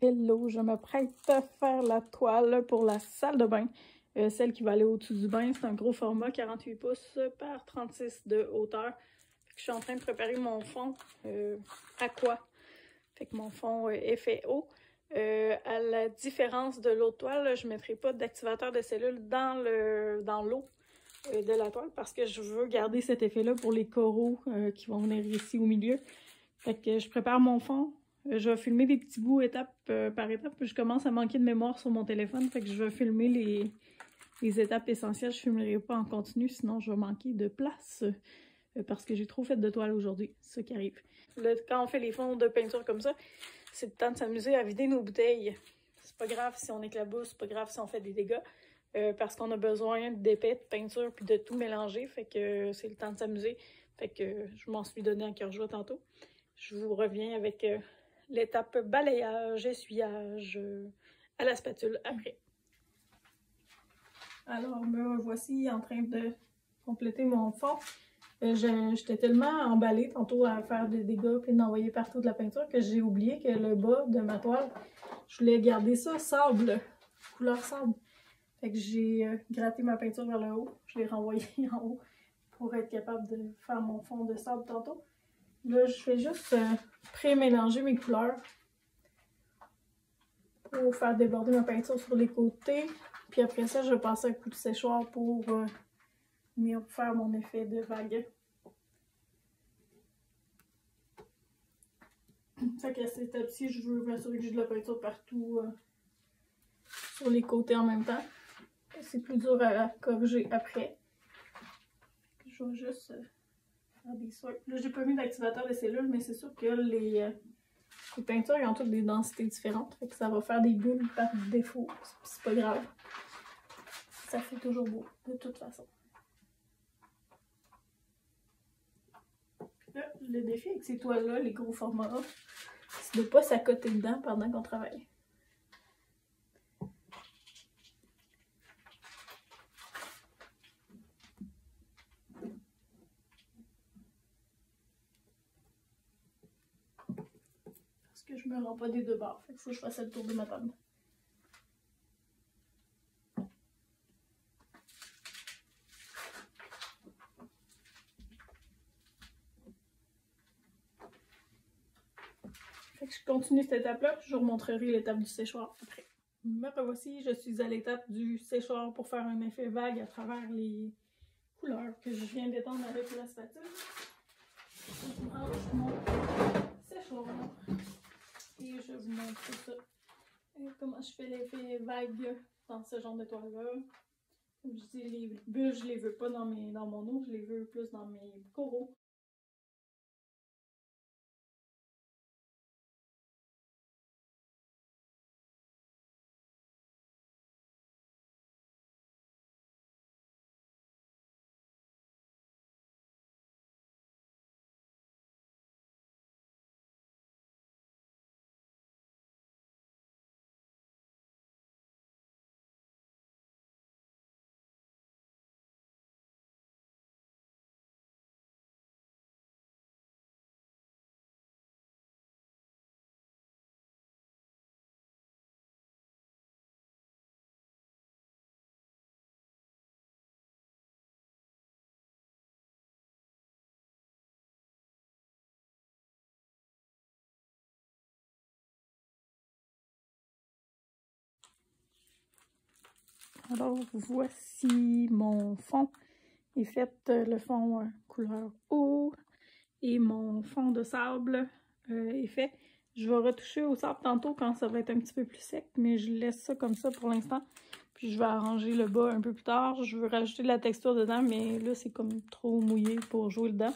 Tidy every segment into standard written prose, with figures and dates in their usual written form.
Hello, je m'apprête à faire la toile pour la salle de bain. Celle qui va aller au-dessus du bain. C'est un gros format, 48 pouces par 36 de hauteur. Je suis en train de préparer mon fond aqua. Fait que mon fond effet eau. À la différence de l'autre toile, je ne mettrai pas d'activateur de cellules dans l'eau de la toile parce que je veux garder cet effet-là pour les coraux qui vont venir ici au milieu. Fait que je prépare mon fond. Je vais filmer des petits bouts étape par étape. Je commence à manquer de mémoire sur mon téléphone. Fait que je vais filmer les étapes essentielles. Je ne filmerai pas en continu, sinon je vais manquer de place parce que j'ai trop fait de toile aujourd'hui. C'est ça qui arrive. Là, quand on fait les fonds de peinture comme ça, c'est le temps de s'amuser à vider nos bouteilles. C'est pas grave si on éclabousse, c'est pas grave si on fait des dégâts. Parce qu'on a besoin d'épais, de peinture, puis de tout mélanger. Fait que c'est le temps de s'amuser. Fait que je m'en suis donné à cœur joie tantôt. Je vous reviens avec l'étape balayage, essuyage à la spatule après. Alors, me voici en train de compléter mon fond. J'étais tellement emballée tantôt à faire des dégâts et d'envoyer partout de la peinture que j'ai oublié que le bas de ma toile, je voulais garder ça sable, couleur sable. Fait que j'ai gratté ma peinture vers le haut, je l'ai renvoyée en haut pour être capable de faire mon fond de sable tantôt. Là, je fais juste pré-mélanger mes couleurs pour faire déborder ma peinture sur les côtés. Puis après ça, je vais passer un coup de séchoir pour faire mon effet de vague. Fait qu'à cette étape-ci, je veux m'assurer que j'ai de la peinture partout sur les côtés en même temps. C'est plus dur à corriger après. Je vais juste faire des swipes. Là, j'ai pas mis d'activateur de cellules, mais c'est sûr que les peintures ils ont toutes des densités différentes. Fait que ça va faire des bulles par défaut. C'est pas grave. Ça fait toujours beau, de toute façon. Là, le défi avec ces toiles-là, les gros formats, c'est de ne pas s'accoter dedans pendant qu'on travaille. Parce que je me rends pas des deux bords. Fait qu'il faut que je fasse le tour de ma table. Fait que je continue cette étape-là, puis je vous remontrerai l'étape du séchoir après. Me revoici, je suis à l'étape du séchoir pour faire un effet vague à travers les couleurs que je viens d'étendre avec la spatule. Je branche mon séchoir et je vous montre ça. Comment je fais l'effet vague dans ce genre de toile-là. Comme je dis, les bulles, je les veux pas dans mon eau, je les veux plus dans mes coraux. Alors voici mon fond. Est fait le fond couleur eau et mon fond de sable est fait. Je vais retoucher au sable tantôt quand ça va être un petit peu plus sec, mais je laisse ça comme ça pour l'instant. Puis je vais arranger le bas un peu plus tard. Je veux rajouter de la texture dedans, mais là c'est comme trop mouillé pour jouer dedans.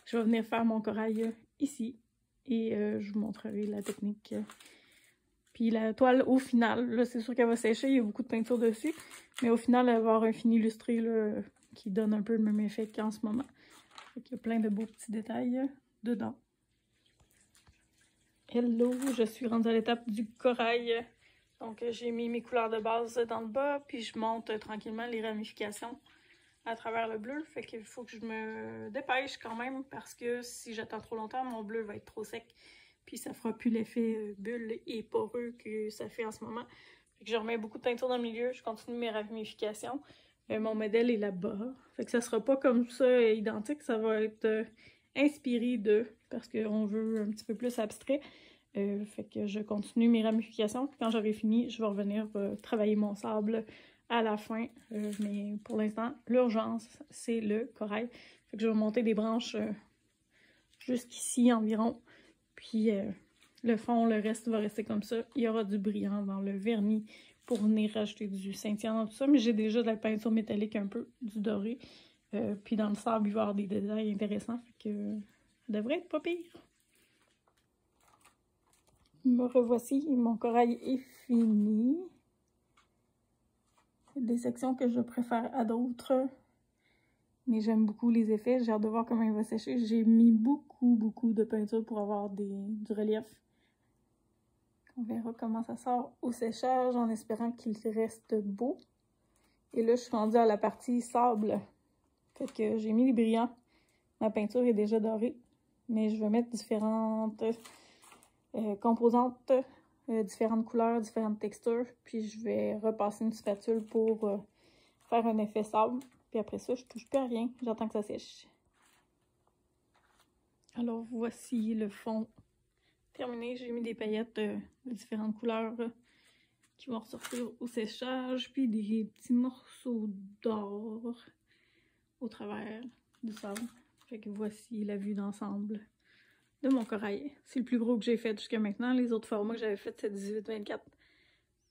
Je vais venir faire mon corail ici et je vous montrerai la technique. Puis la toile au final, là c'est sûr qu'elle va sécher, il y a beaucoup de peinture dessus, mais au final elle va avoir un fini illustré là, qui donne un peu le même effet qu'en ce moment. Il y a plein de beaux petits détails dedans. Hello, je suis rendue à l'étape du corail. Donc j'ai mis mes couleurs de base dans le bas, puis je monte tranquillement les ramifications à travers le bleu. Fait qu'il faut que je me dépêche quand même, parce que si j'attends trop longtemps, mon bleu va être trop sec. Puis ça fera plus l'effet bulle et poreux que ça fait en ce moment. Fait que je remets beaucoup de teinture dans le milieu, je continue mes ramifications. Mon modèle est là-bas. Fait que ça sera pas comme ça identique, ça va être inspiré de, parce qu'on veut un petit peu plus abstrait. Fait que je continue mes ramifications. Puis quand j'aurai fini, je vais revenir travailler mon sable à la fin. Mais pour l'instant, l'urgence, c'est le corail. Fait que je vais monter des branches jusqu'ici environ. Puis le fond, le reste va rester comme ça. Il y aura du brillant dans le vernis pour venir rajouter du scintillant dans tout ça. Mais j'ai déjà de la peinture métallique un peu, du doré. Puis dans le sable, il va y avoir des détails intéressants. Fait que ça devrait être pas pire. Me revoici, mon corail est fini. Il y a des sections que je préfère à d'autres. Mais j'aime beaucoup les effets. J'ai hâte de voir comment il va sécher. J'ai mis beaucoup de peinture pour avoir du relief. On verra comment ça sort au séchage en espérant qu'il reste beau. Et là, je suis rendue à la partie sable. Fait que j'ai mis les brillants. Ma peinture est déjà dorée. Mais je vais mettre différentes composantes, différentes couleurs, différentes textures. Puis je vais repasser une spatule pour faire un effet sable. Puis après ça, je touche plus à rien. J'attends que ça sèche. Alors voici le fond terminé. J'ai mis des paillettes de différentes couleurs qui vont ressortir au séchage. Puis des petits morceaux d'or au travers du sable. Fait que voici la vue d'ensemble de mon corail. C'est le plus gros que j'ai fait jusqu'à maintenant. Les autres formats que j'avais fait, c'est 18-24.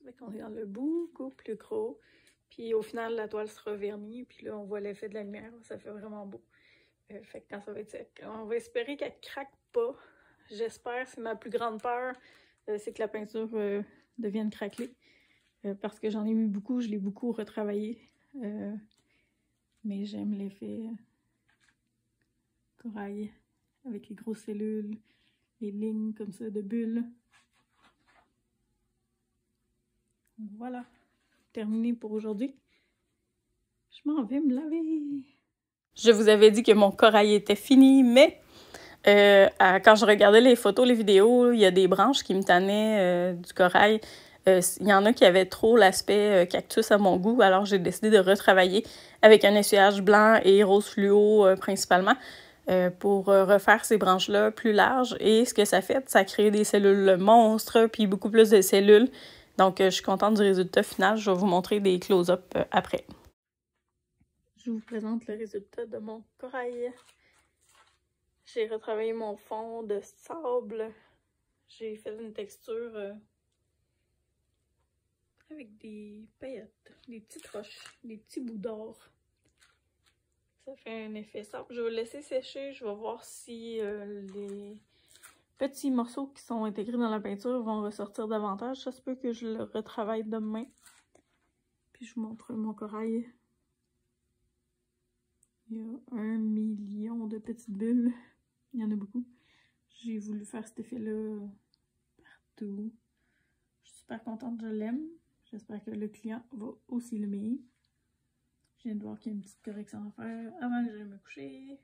Fait qu'on est dans le beaucoup plus gros. Puis au final, la toile sera vernie. Puis là, on voit l'effet de la lumière. Ça fait vraiment beau. Fait que quand ça va être sec, on va espérer qu'elle ne craque pas. J'espère. C'est ma plus grande peur. C'est que la peinture devienne craquelée. Parce que j'en ai mis beaucoup. Je l'ai beaucoup retravaillé. Mais j'aime l'effet corail. Avec les grosses cellules. Les lignes comme ça de bulles. Voilà. Terminé pour aujourd'hui. Je m'en vais me laver. Je vous avais dit que mon corail était fini, mais quand je regardais les photos, les vidéos, il y a des branches qui me tannaient du corail. Il y en a qui avaient trop l'aspect cactus à mon goût, alors j'ai décidé de retravailler avec un essuyage blanc et rose fluo principalement pour refaire ces branches-là plus larges. Et ce que ça fait, ça crée des cellules monstres, puis beaucoup plus de cellules. Donc, je suis contente du résultat final. Je vais vous montrer des close-up après. Je vous présente le résultat de mon corail. J'ai retravaillé mon fond de sable. J'ai fait une texture avec des paillettes, des petites roches, des petits bouts d'or. Ça fait un effet sable. Je vais le laisser sécher. Je vais voir si les petits morceaux qui sont intégrés dans la peinture vont ressortir davantage. Ça se peut que je le retravaille demain. Puis je vous montre mon corail. Il y a 1 million de petites bulles. Il y en a beaucoup. J'ai voulu faire cet effet-là partout. Je suis super contente, je l'aime. J'espère que le client va aussi l'aimer. Je viens de voir qu'il y a une petite correction à faire avant que j'aille me coucher.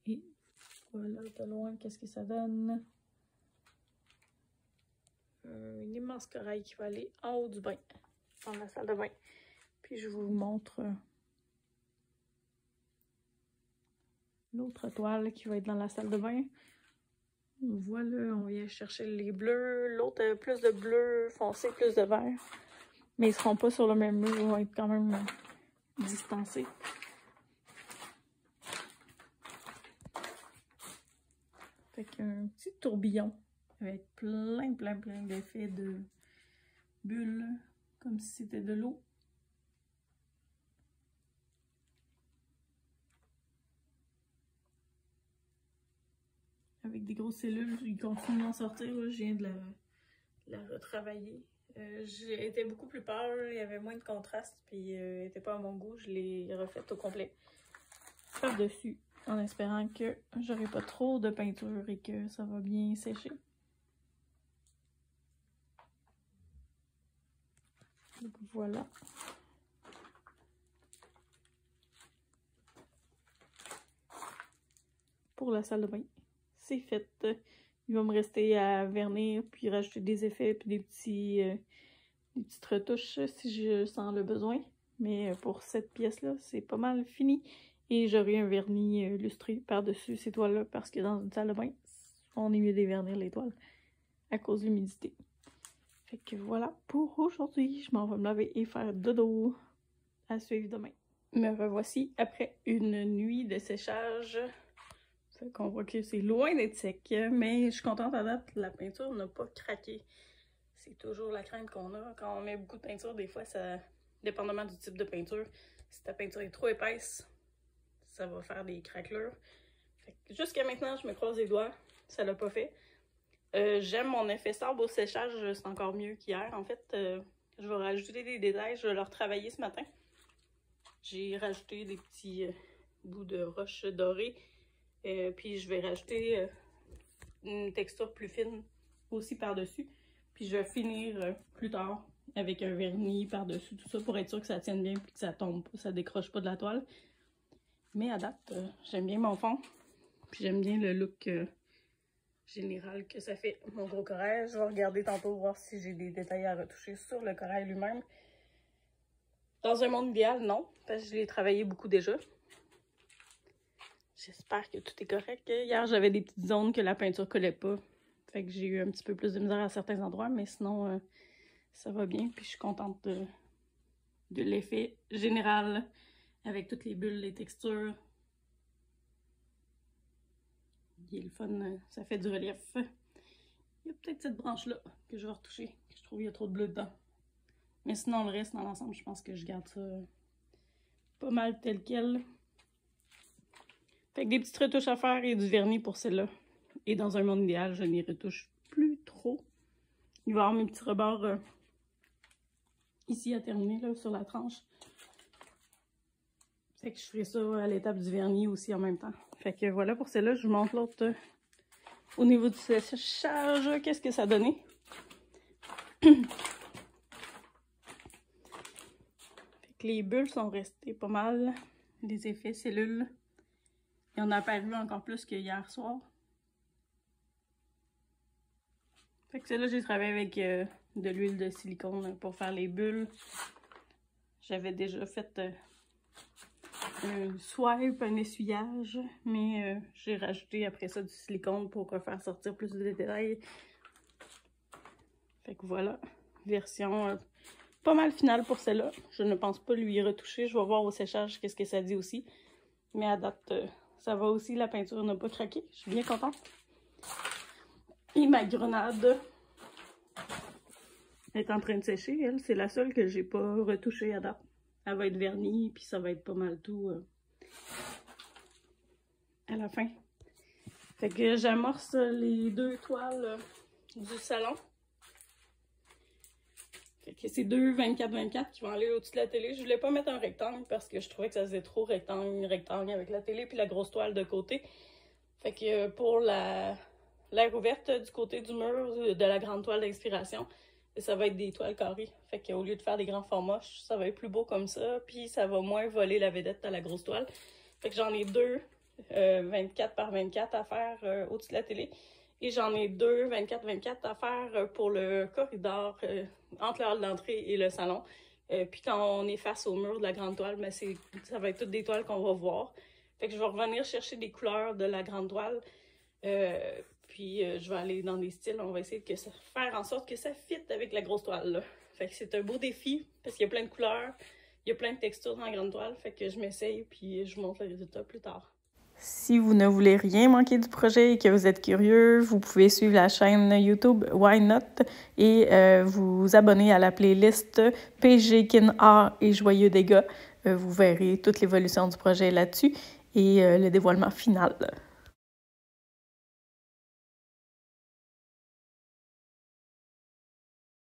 Et voilà de loin qu'est-ce que ça donne. Un immense corail qui va aller en haut du bain, dans la salle de bain. Puis je vous montre l'autre toile qui va être dans la salle de bain. Voilà, on vient chercher les bleus. L'autre a plus de bleu foncé, plus de vert. Mais ils ne seront pas sur le même mur, ils vont être quand même distancés. Fait qu'un petit tourbillon avec plein d'effets de bulles, comme si c'était de l'eau. Avec des grosses cellules, il continue d'en sortir. Là. Je viens de la retravailler. J'étais beaucoup plus pâle, il y avait moins de contraste, puis elle n'était pas à mon goût. Je l'ai refaite au complet par-dessus, en espérant que j'aurai pas trop de peinture et que ça va bien sécher. Donc voilà. pour la salle de bain. C'est fait. Il va me rester à vernir, puis rajouter des effets, puis des petites retouches si je sens le besoin. Mais pour cette pièce-là, c'est pas mal fini. Et j'aurai un vernis lustré par-dessus ces toiles-là, parce que dans une salle de bain, on est mieux de dévernir les toiles à cause de l'humidité. Fait que voilà pour aujourd'hui. Je m'en vais me laver et faire dodo. À suivre demain. Me revoici après une nuit de séchage. Fait qu'on voit que c'est loin d'être sec, mais je suis contente à date, la peinture n'a pas craqué. C'est toujours la crainte qu'on a. Quand on met beaucoup de peinture, des fois, ça, dépendamment du type de peinture, si ta peinture est trop épaisse, ça va faire des craquelures. Jusqu'à maintenant, je me croise les doigts, ça l'a pas fait. J'aime mon effet sable au séchage, c'est encore mieux qu'hier. En fait, je vais rajouter des détails, je vais le retravailler ce matin. J'ai rajouté des petits bouts de roche dorée. Puis je vais rajouter une texture plus fine aussi par-dessus. Puis je vais finir plus tard avec un vernis par-dessus tout ça pour être sûr que ça tienne bien et que ça tombe pas, ça décroche pas de la toile. Mais à date, j'aime bien mon fond. Puis j'aime bien le look général que ça fait mon gros corail. Je vais regarder tantôt voir si j'ai des détails à retoucher sur le corail lui-même. Dans un monde idéal, non, parce que je l'ai travaillé beaucoup déjà. J'espère que tout est correct. Hier, j'avais des petites zones que la peinture collait pas. Fait que j'ai eu un petit peu plus de misère à certains endroits, mais sinon, ça va bien. Puis je suis contente de l'effet général avec toutes les bulles, les textures. Il est le fun, ça fait du relief. Il y a peut-être cette branche-là que je vais retoucher, que je trouve qu'il y a trop de bleu dedans. Mais sinon, le reste, dans l'ensemble, je pense que je garde ça pas mal tel quel. Fait que des petites retouches à faire et du vernis pour celle-là. Et dans un monde idéal, je n'y retouche plus trop. Il va y avoir mes petits rebords ici à terminer, là, sur la tranche. Fait que je ferai ça à l'étape du vernis aussi en même temps. Fait que voilà pour celle-là, je vous montre l'autre au niveau du séchage. Qu'est-ce que ça a donné? Les bulles sont restées pas mal. Les effets cellules. Il y en a apparu encore plus que hier soir. Fait que celle-là, j'ai travaillé avec de l'huile de silicone pour faire les bulles. J'avais déjà fait un swipe, un essuyage, mais j'ai rajouté après ça du silicone pour faire sortir plus de détails. Fait que voilà, version pas mal finale pour celle-là. Je ne pense pas lui retoucher. Je vais voir au séchage qu'est-ce que ça dit aussi. Mais à date, ça va aussi. La peinture n'a pas craqué. Je suis bien contente. Et ma grenade est en train de sécher. Elle, c'est la seule que j'ai pas retouchée à date. Elle va être vernie, puis ça va être pas mal tout à la fin. Fait que j'amorce les deux toiles du salon. Fait que c'est deux 24-24 qui vont aller au-dessus de la télé. Je voulais pas mettre un rectangle parce que je trouvais que ça faisait trop rectangle avec la télé puis la grosse toile de côté. Fait que pour l'air ouverte du côté du mur de la grande toile d'inspiration, ça va être des toiles carrées. Fait qu'au lieu de faire des grands formats, ça va être plus beau comme ça. Puis ça va moins voler la vedette à la grosse toile. Fait que j'en ai deux 24 par 24 à faire au-dessus de la télé. Et j'en ai deux 24-24 à faire pour le corridor entre le hall d'entrée et le salon. Puis quand on est face au mur de la grande toile, ben ça va être toutes des toiles qu'on va voir. Fait que je vais revenir chercher des couleurs de la grande toile. Puis je vais aller dans des styles. On va essayer de faire en sorte que ça fitte avec la grosse toile. Là. Fait que c'est un beau défi parce qu'il y a plein de couleurs. Il y a plein de textures dans la grande toile. Fait que je m'essaye puis je vous montre le résultat plus tard. Si vous ne voulez rien manquer du projet et que vous êtes curieux, vous pouvez suivre la chaîne YouTube Why Not et vous abonner à la playlist PG Kin Art et Joyeux Dégâts. Vous verrez toute l'évolution du projet là-dessus et le dévoilement final.